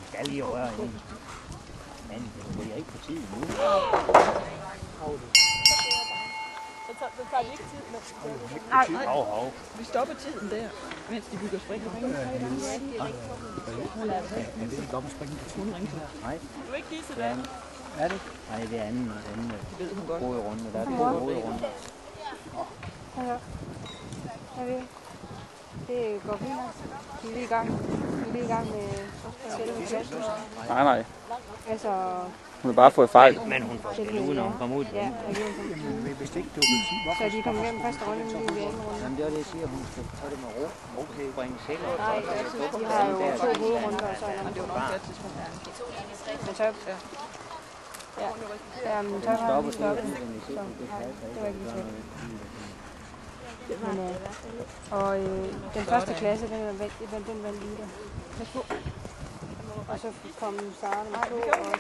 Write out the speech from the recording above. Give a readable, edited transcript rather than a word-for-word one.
Skal lige røre ind. Men det bliver ikke på tid nu. Så tager de ikke tid med. Hov. Vi stopper tiden der, mens de bygger springvand. Er det en dobbeltspring? Nej. Du vil ikke give til det? Er det? Nej, det er anden Det ved hun godt. hovedrunde. Der er 2 hovedrunder. Hallo. Det går fint nok. Vi er lige i gang. med selve klassen. Nej. Altså... Hun har bare fået fejl. Men hun får skæld ud, når hun kommer ud. Ja, regionen. Hvis ikke du vil sige, hvorfor... Så de kommer igennem første runde, nu er vi i anden runde. Jamen, det er det, jeg siger. Hun skal tage det med ro. Okay. Bringe selv. Nej, de har jo 2 hovedrunder, og så en anden. Det var nok det tidspunkt. Men så... Ja, men så har vi stoppet. Så det var ikke lige fedt. Men, og den første klasse, den vandt lige der. Og så kom Sara nummer 2 og